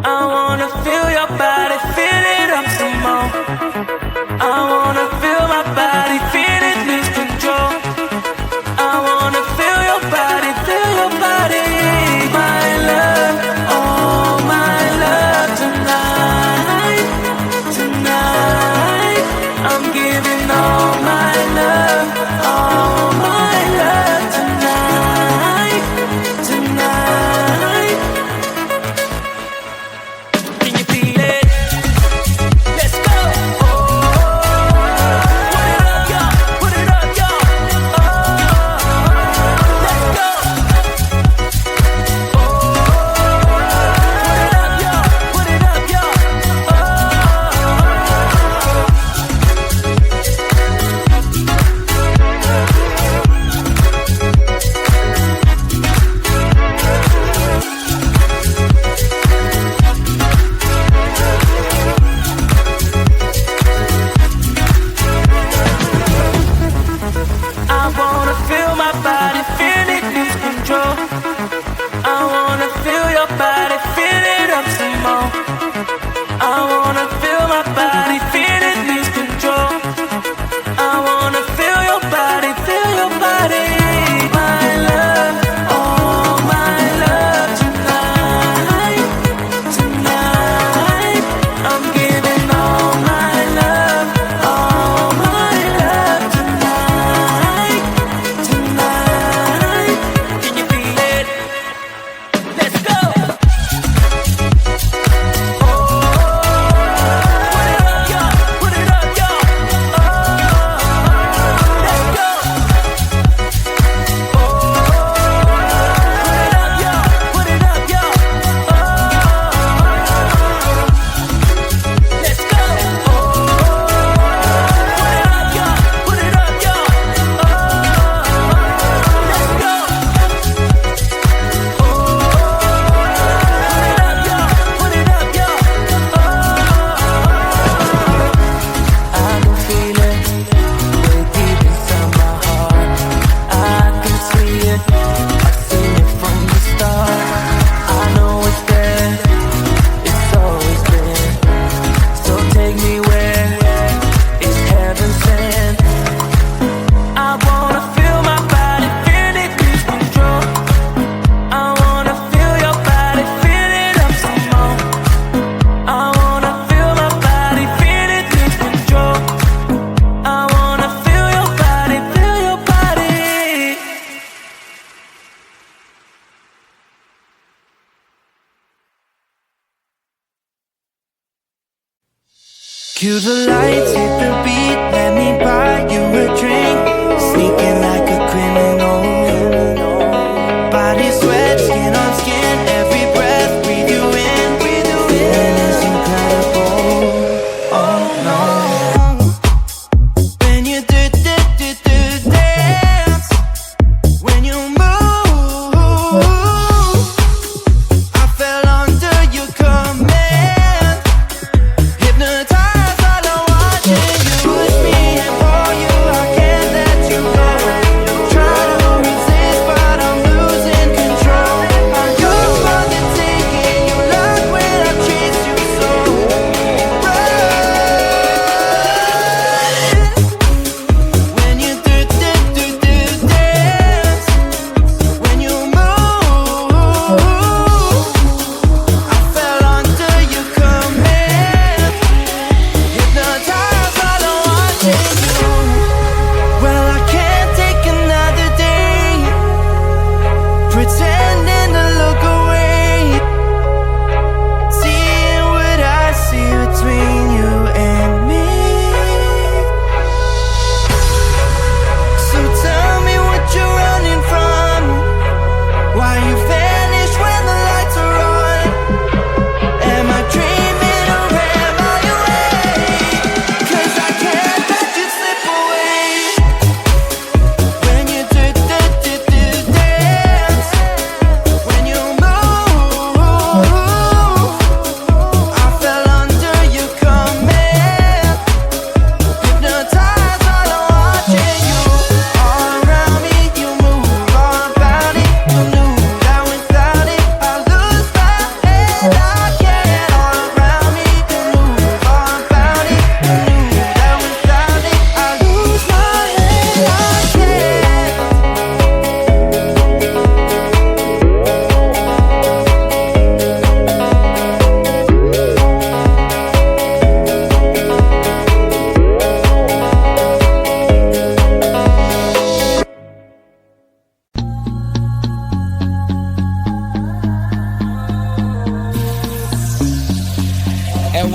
I wanna feel your body, feel it up some more. I wanna feel my body, feel it lose control. I wanna feel your body, feel your body. My love, oh my love, tonight, tonight. I'm giving all my love, all my love, tonight, tonight. Can you feel it? Let's go. Put it up, y'all. Let's go. Put it up, y'all. I wanna feel my body, feel it lose control. I wanna feel your body, feel it up some more. I wanna feel my body, feel it lose control. I wanna feel your body, feel your body. My love, oh my love, tonight, tonight. I'm giving all my love, tonight, tonight. Can you feel it? Let's go. Put it up, y'all. Let's go. Put it up, y'all. Let's go. Put it up, y'all. Let's go. Put it up, y'all. I can feel it way deep inside my heart. I can see it, I've seen it from the start. I know it's there, it's always been. So take me where it's heaven sent. I wanna feel my body, feel it lose control. I wanna feel your body, feel it up some more. I wanna feel my body, feel it lose control. I wanna feel your body, feel your body. Cue the lights, hit the beat, let me buy you a drink. Sneaking like a criminal. Body sweat, skin on skin, every breath, breathe you in. Feeling is incredible. Oh no. When you do dance, when you move, I fell under your command. Hypnotized, all I watch is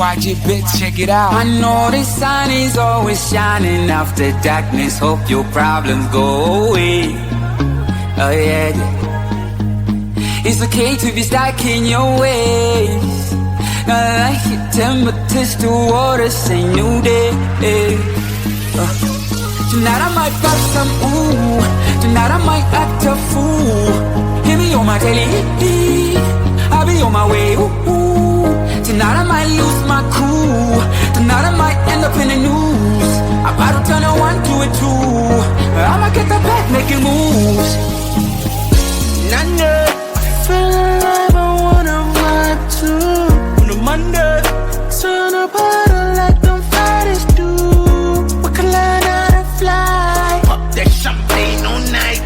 Watch it, bitch, check it out. I know the sun is always shining after darkness. Hope your problems go away. Oh yeah, yeah. It's okay to be stuck in your ways. Not like your temperatures to water, say new day. Tonight I might pop some ooh. Tonight I might act a fool. Hear me on my daily, I'll be on my way, ooh. Tonight I might lose my cool. Tonight I might end up in the news. I'm about to turn a 1 to a 2. I'ma get the back making moves. None. Feel alive, I wanna vibe too. On a Monday, turn up harder like them fighters do. We can learn how to fly. Pop that champagne all night.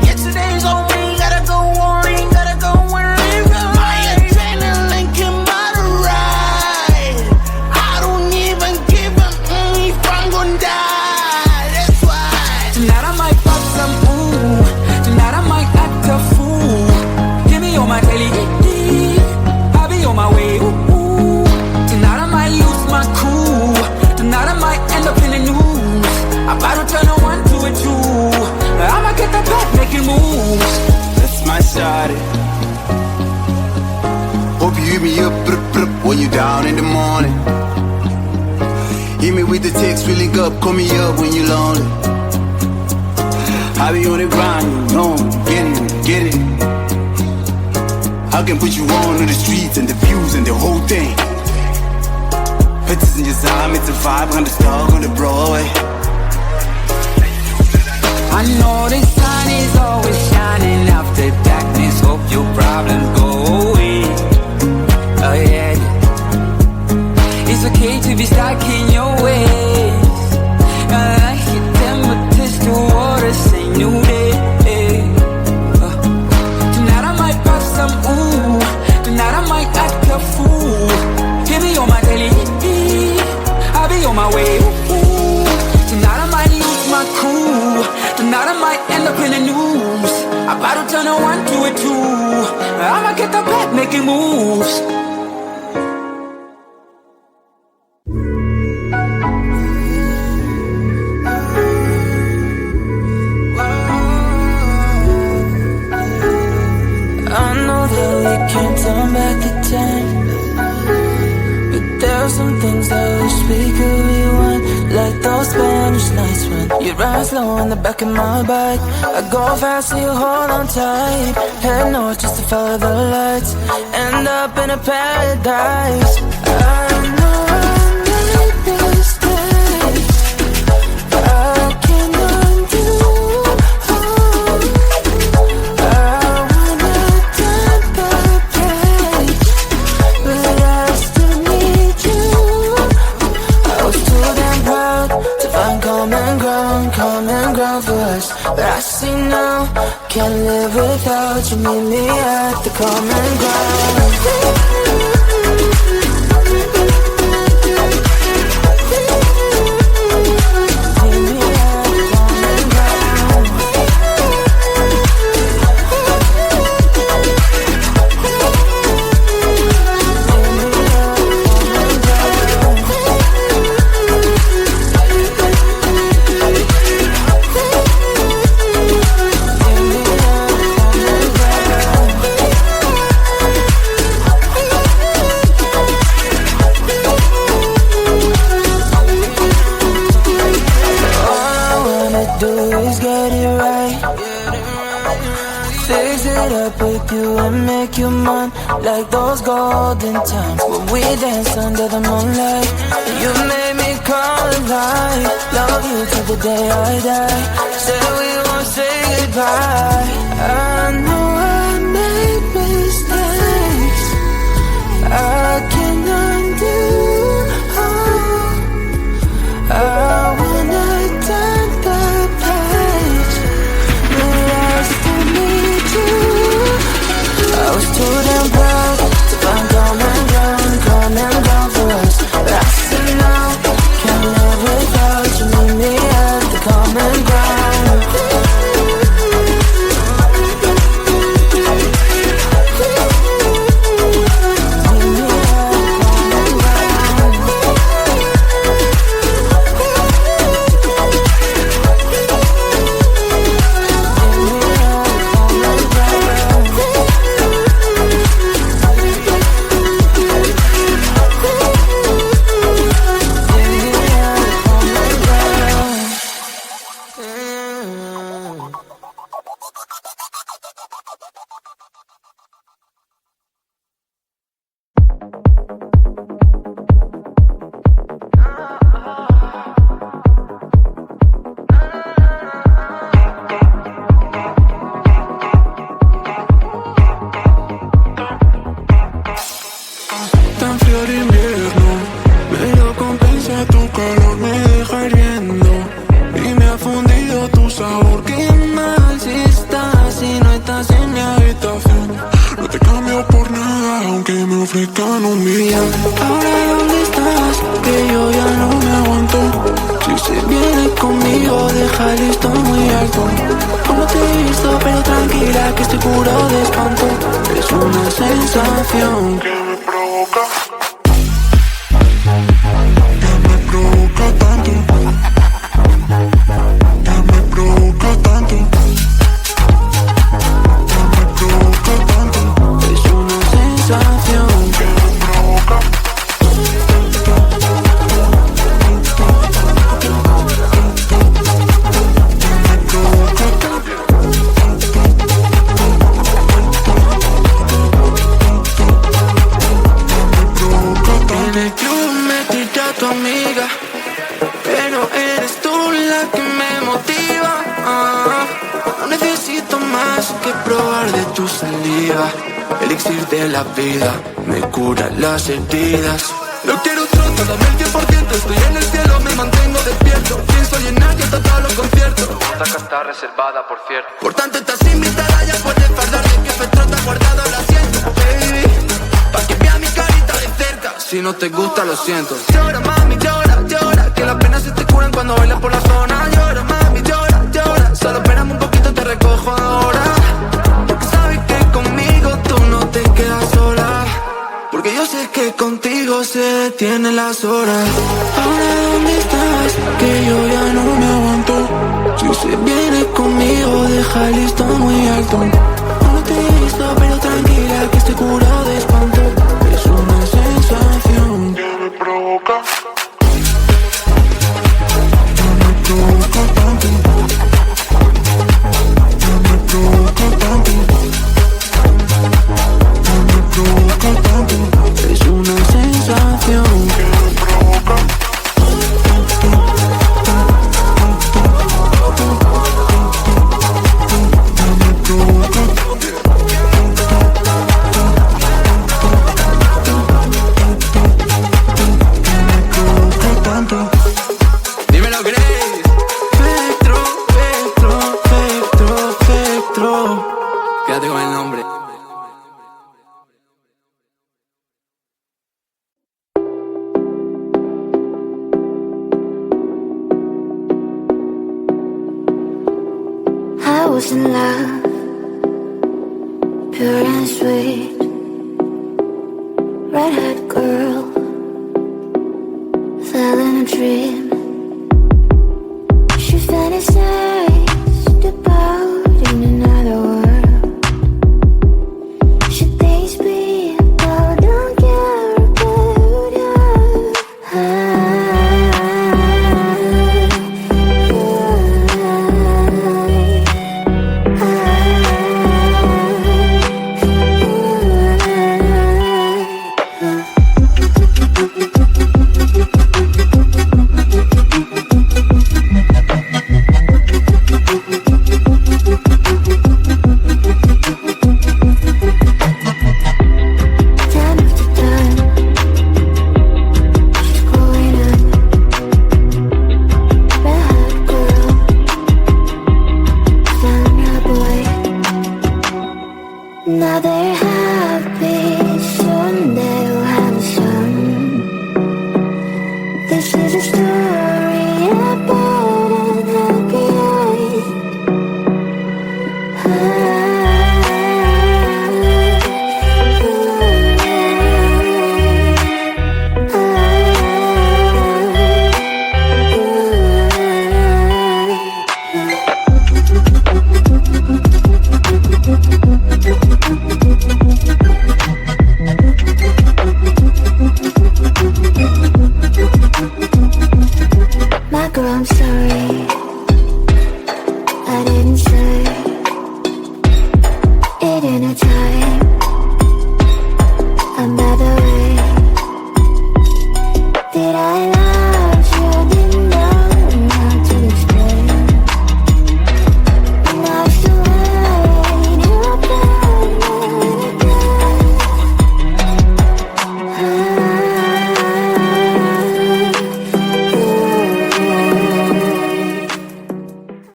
Yesterday's on me, gotta go worry, gotta go worry. My adrenaline can bother ride. I don't even give a if I'm gonna die. That's why tonight I might pop some ooh. Tonight I might act a fool. Hear me on my daily, I'll be on my way, ooh. Tonight I might lose my cool. Tonight I might end up in the news. I'm about to turn a 1 to a 2. I'ma get the back making moves. that's my shawty. Hope you hit me up when you down in the morning. Hit me with the text, feeling up, call me up when you lonely. I be on the grind, you know, get it. I can put you on to the streets and the views and the whole thing. Pictures in your time, it's a vibe, on the star on the Broadway. I know the sun is always shining after darkness. Hope your problems go away. Oh yeah, yeah. It's okay to be stuck in your ways. Like your temperatures to water, say new day. Tonight I might pop some ooh. Tonight I might act a fool. Hear me on my daily, I'll be on my way, ooh. Tonight I might lose my cool. Tonight I might end up in the news. I'm about to turn a 1 to a 2. I'ma get the back making moves. I know that we can't turn back the time, but there are some things I wish we could rewind. Like those Spanish nights when you ride slow on the back of my bike. I go fast so you hold on tight. Head north just to follow the lights. End up in a paradise. I know I made mistakes. I can undo. I wanna turn the page, but I still need you. I was too damn proud to find common ground for us. But I see now, can't live without you. Meet me at the common ground. Make you mine like those golden times when we danced under the moonlight. You made me come alive. Love you till the day I die. Said we won't say goodbye. I know I made mistakes. I can undo. I wanna turn the page, but I still need you. I was too damn proud to find common ground for us. But I see now, can't live without you. Meet me at the common ground. Meet me at the common ground. Ahora ¿dónde estás? Que yo ya no me aguanto. Si se viene conmigo deja el listón muy alto. Aún no te he visto pero tranquila que estoy puro de espanto. Es una sensación que me provoca. Ya me provoca tanto. Ya me provoca tanto. Ya me provoca tanto. Es una sensación que me provoca. En el club metí a tu amiga, pero eres tú la que me motiva. No necesito más que probar de tu saliva. Elixir de la vida, me cura las heridas. No quiero troto, dame el 10%. Estoy en el cielo, me mantengo despierto. Pienso llenar ya todos los conciertos. Esta que está reservada, por cierto. Por tanto estás invitada, ya puedes fardar de que Petrota ha guardado el asiento. Baby, pa' que vea mi carita de cerca. Si no te gusta, lo siento. Llora, mami, llora, llora, que las penas se te curan cuando bailas por la zona. Llora, mami, llora, llora, solo espérame un poquito, te recojo ahora. Porque sabes que conmigo tú no te quedas sola. Porque yo sé que contigo se detienen las horas. Ahora ¿dónde estás? Que yo ya no me aguanto. Si se viene conmigo deja el listón muy alto. Aún no te he visto pero tranquila que estoy curado de espanto. Es una sensación que me provoca. Ya me provoca tanto. Ya me provoca tanto. Ya me provoca tanto. Es una sensación que me provoca. Dímelo, Grace. Spectro, Spectro, Spectro, Spectro. Quédate con el nombre. I was in love, pure and sweet, red-haired girl, fell in a dream. She fantasized about in another world. She thinks people don't care about her. Now they're happy, soon they'll have a son. This is a story about an happy My girl, I'm sorry.